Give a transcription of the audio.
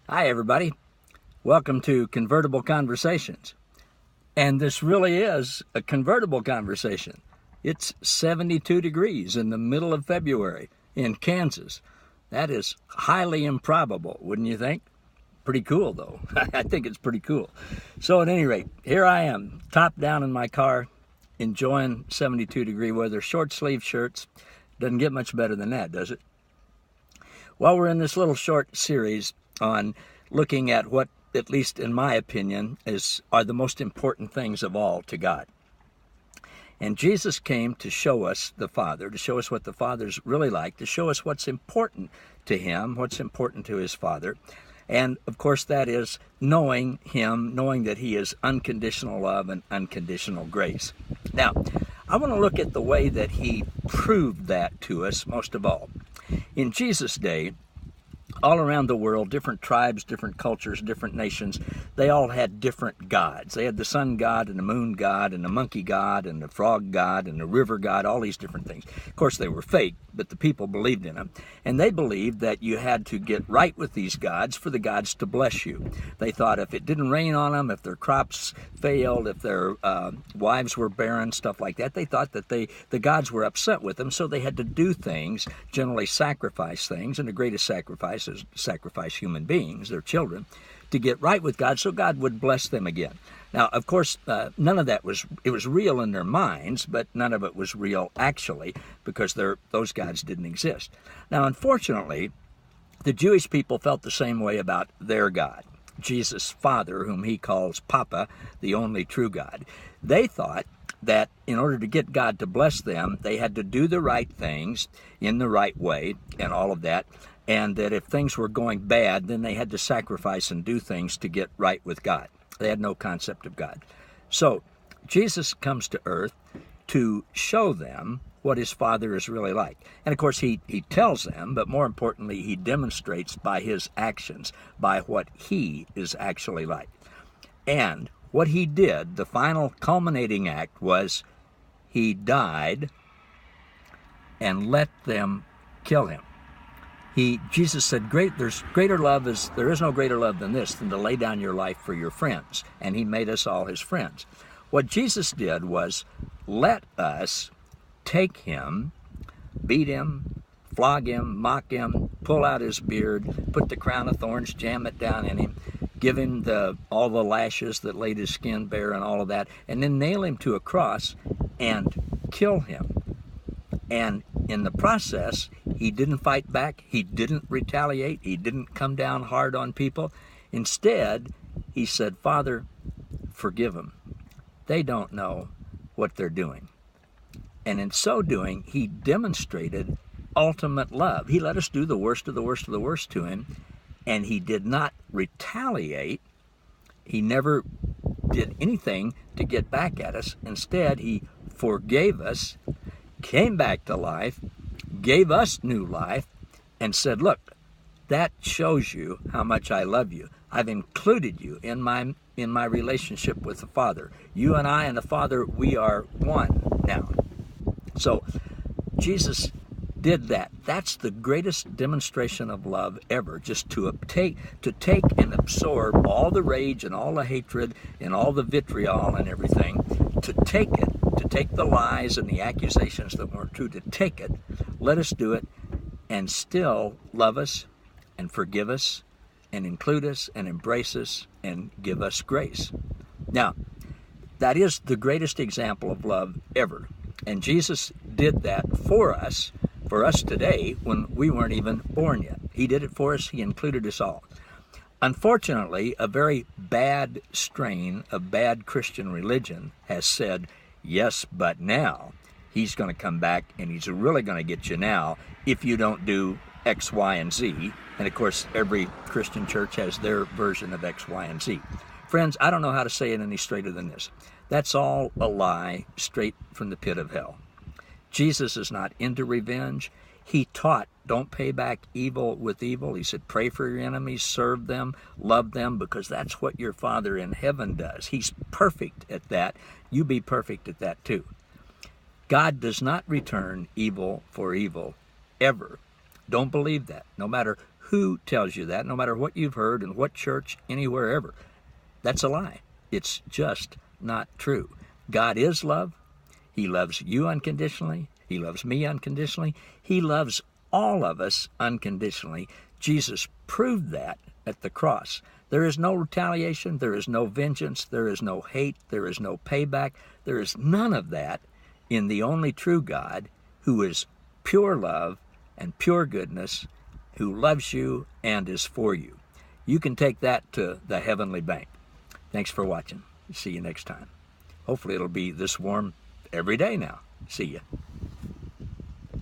Hi, everybody. Welcome to Convertible Conversations. And this really is a convertible conversation. It's 72 degrees in the middle of February in Kansas. That is highly improbable, wouldn't you think? Pretty cool, though. I think it's pretty cool. So, at any rate, here I am, top down in my car, enjoying 72-degree weather, short sleeve shirts. Doesn't get much better than that, does it? Well, we're in this little short series on looking at what, at least in my opinion, are the most important things of all to God. And Jesus came to show us the Father, to show us what the Father's really like, to show us what's important to Him, what's important to His Father. And, of course, that is knowing Him, knowing that He is unconditional love and unconditional grace. Now, I want to look at the way that He proved that to us most of all. In Jesus' day, all around the world, different tribes, different cultures, different nations, they all had different gods. They had the sun god and the moon god and the monkey god and the frog god and the river god, all these different things. Of course, they were fake, but the people believed in them. And they believed that you had to get right with these gods for the gods to bless you. They thought if it didn't rain on them, if their crops failed, if their wives were barren, stuff like that, they thought that the gods were upset with them, so they had to do things, generally sacrifice things, and the greatest sacrifice is sacrifice human beings, their children, to get right with God so God would bless them again. Now, of course, none of that was real in their minds, but none of it was real actually, because those gods didn't exist. Now, unfortunately, the Jewish people felt the same way about their God, Jesus' Father, whom He calls Papa, the only true God. They thought that in order to get God to bless them, they had to do the right things in the right way and all of that, and that if things were going bad, then they had to sacrifice and do things to get right with God. They had no concept of God. So Jesus comes to earth to show them what His Father is really like. And of course, he tells them, but more importantly, He demonstrates by His actions, by what He is actually like. And what He did, the final culminating act, was He died and let them kill Him. Jesus said, there is no greater love than this, than to lay down your life for your friends. And He made us all His friends. What Jesus did was let us take Him, beat Him, flog Him, mock Him, pull out His beard, put the crown of thorns, jam it down in Him, give Him all the lashes that laid His skin bare and all of that, and then nail Him to a cross and kill Him. And in the process, He didn't fight back. He didn't retaliate. He didn't come down hard on people. Instead, He said, Father, forgive them. They don't know what they're doing. And in so doing, He demonstrated ultimate love. He let us do the worst of the worst of the worst to Him, and He did not retaliate. He never did anything to get back at us. Instead, He forgave us, came back to life, gave us new life, and said, look, that shows you how much I love you. I've included you in my relationship with the Father. You and I and the Father, we are one now. So Jesus did that. That's the greatest demonstration of love ever, just to take and absorb all the rage and all the hatred and all the vitriol and everything, to take the lies and the accusations that weren't true, to take it, let us do it, and still love us and forgive us and include us and embrace us and give us grace. Now, that is the greatest example of love ever. And Jesus did that for us today, when we weren't even born yet. He did it for us. He included us all. Unfortunately, a very bad strain of bad Christian religion has said, yes, but now He's going to come back and He's really going to get you now if you don't do X, Y, and Z. And of course, every Christian church has their version of X, Y, and Z. Friends, I don't know how to say it any straighter than this. That's all a lie straight from the pit of hell. Jesus is not into revenge. He taught, don't pay back evil with evil. He said, pray for your enemies, serve them, love them, because that's what your Father in heaven does. He's perfect at that. You be perfect at that too. God does not return evil for evil, ever. Don't believe that, no matter who tells you that, no matter what you've heard in what church, anywhere ever. That's a lie. It's just not true. God is love. He loves you unconditionally. He loves me unconditionally. He loves all of us unconditionally. Jesus proved that at the cross. There is no retaliation. There is no vengeance. There is no hate. There is no payback. There is none of that in the only true God, who is pure love and pure goodness, who loves you and is for you. You can take that to the heavenly bank. Thanks for watching. See you next time. Hopefully it'll be this warm every day now. See ya.